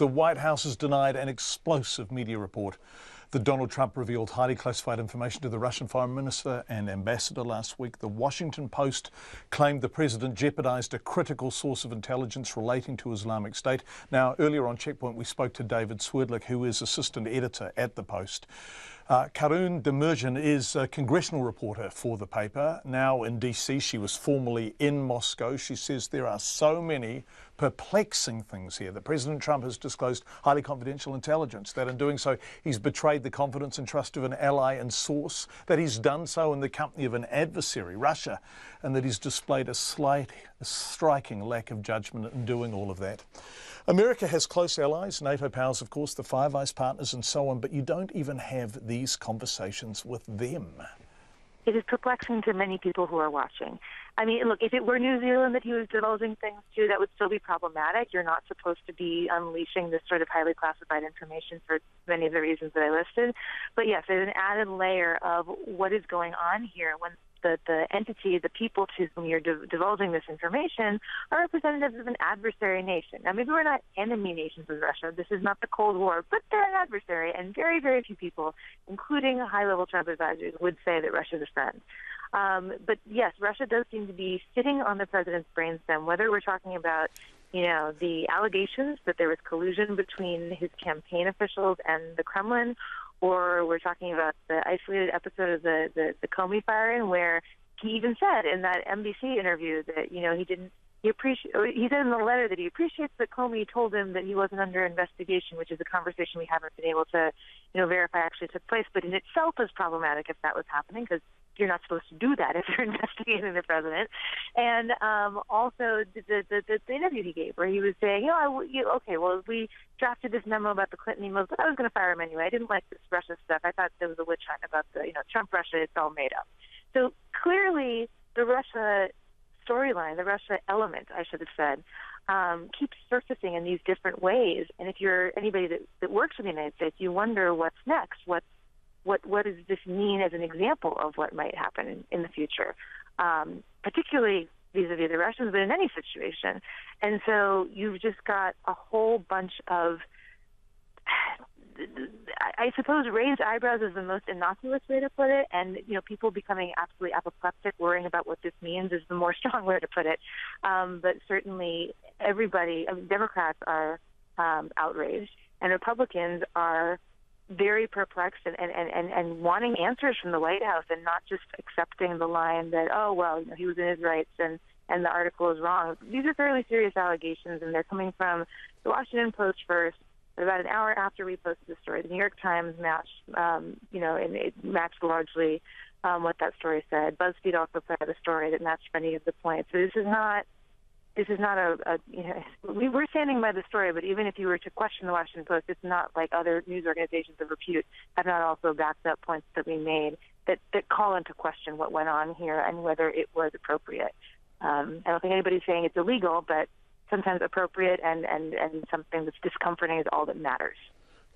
The White House has denied an explosive media report that Donald Trump revealed highly classified information to the Russian foreign minister and ambassador last week. The Washington Post claimed the president jeopardized a critical source of intelligence relating to Islamic State. Now, earlier on Checkpoint, we spoke to David Swerdlick, who is assistant editor at the Post. Karun Demirjian is a congressional reporter for the paper, now in D.C. She was formerly in Moscow. She says there are so many perplexing things here that President Trump has disclosed highly confidential intelligence, that in doing so he's betrayed the confidence and trust of an ally and source, that he's done so in the company of an adversary, Russia, and that he's displayed a striking lack of judgment in doing all of that. America has close allies, NATO powers, of course, the Five Eyes partners and so on, but you don't even have these conversations with them. It is perplexing to many people who are watching. I mean, look, if it were New Zealand that he was divulging things to, that would still be problematic. You're not supposed to be unleashing this sort of highly classified information for many of the reasons that I listed. But yes, there's an added layer of what is going on here when the entity, the people to whom you're divulging this information are representatives of an adversary nation. Now, maybe we're not enemy nations with Russia. This is not the Cold War, but they're an adversary, and very, very few people, including high-level Trump advisors, would say that Russia's a friend. But yes, Russia does seem to be sitting on the president's brainstem, whether we're talking about, you know, the allegations that there was collusion between his campaign officials and the Kremlin, or we're talking about the isolated episode of the Comey firing, where he even said in that NBC interview that, you know, he said in the letter that he appreciates that Comey told him that he wasn't under investigation, which is a conversation we haven't been able to, you know, verify actually took place. But in itself is problematic if that was happening, because you're not supposed to do that if you're investigating the president. And also the interview he gave, where he was saying, okay, well, we drafted this memo about the Clinton emails, but I was going to fire him anyway. I didn't like this Russia stuff. I thought there was a witch hunt about the, you know, Trump-Russia, it's all made up. So clearly the Russia storyline, the Russia element, I should have said, keeps surfacing in these different ways. And if you're anybody that works in the United States, you wonder what's next. What does this mean as an example of what might happen in the future, particularly vis-a-vis the Russians, but in any situation. And so you've just got a whole bunch of, I suppose, raised eyebrows is the most innocuous way to put it, and, you know, people becoming absolutely apoplectic, worrying about what this means is the more strong way to put it. But certainly everybody, I mean, Democrats are outraged, and Republicans are very perplexed and wanting answers from the White House, and not just accepting the line that, oh, well, you know, he was in his rights and the article is wrong. These are fairly serious allegations, and they're coming from the Washington Post first. About an hour after we posted the story, the New York Times matched, and it matched largely what that story said. BuzzFeed also put out a story that matched many of the points. So this is not we're standing by the story, but even if you were to question the Washington Post, it's not like other news organizations of repute have not also backed up points that we made that call into question what went on here and whether it was appropriate. I don't think anybody's saying it's illegal, but sometimes appropriate and something that's discomforting is all that matters.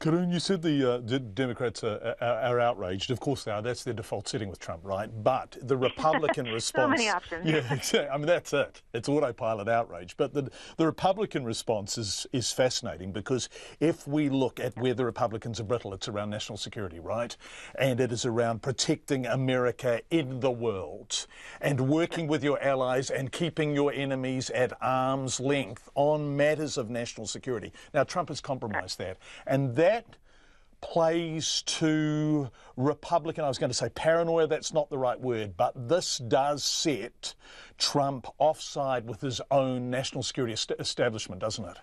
Karun, you said the Democrats are outraged. Of course they are. That's their default setting with Trump, right? But the Republican response... So many options. Yeah, exactly. I mean, that's it. It's autopilot outrage. But the Republican response is fascinating, because if we look at where the Republicans are brittle, it's around national security, right? And it is around protecting America in the world and working with your allies and keeping your enemies at arm's length on matters of national security. Now, Trump has compromised that. And that plays to Republican, I was going to say paranoia, that's not the right word, but this does set Trump offside with his own national security establishment, doesn't it?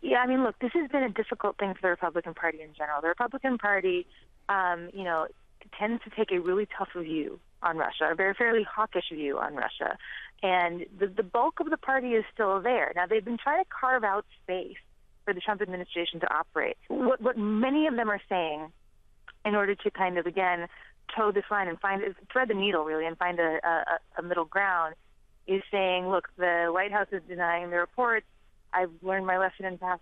Yeah, I mean, look, this has been a difficult thing for the Republican Party in general. The Republican Party, tends to take a really tough view on Russia, a very fairly hawkish view on Russia. And the bulk of the party is still there. Now, they've been trying to carve out space for the Trump administration to operate. What many of them are saying, in order to kind of, again, toe this line and thread the needle, really, and find a middle ground, is saying, look, the White House is denying the reports. I've learned my lesson in past,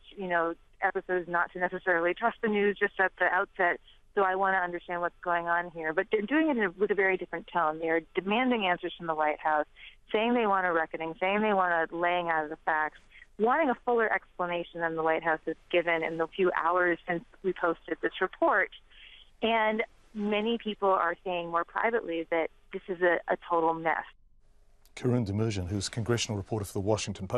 episodes not to necessarily trust the news just at the outset, so I want to understand what's going on here. But they're doing it with a very different tone. They're demanding answers from the White House, saying they want a reckoning, saying they want a laying out of the facts, wanting a fuller explanation than the White House has given in the few hours since we posted this report. And many people are saying more privately that this is a total mess. Karun Demirjian, who's congressional reporter for The Washington Post.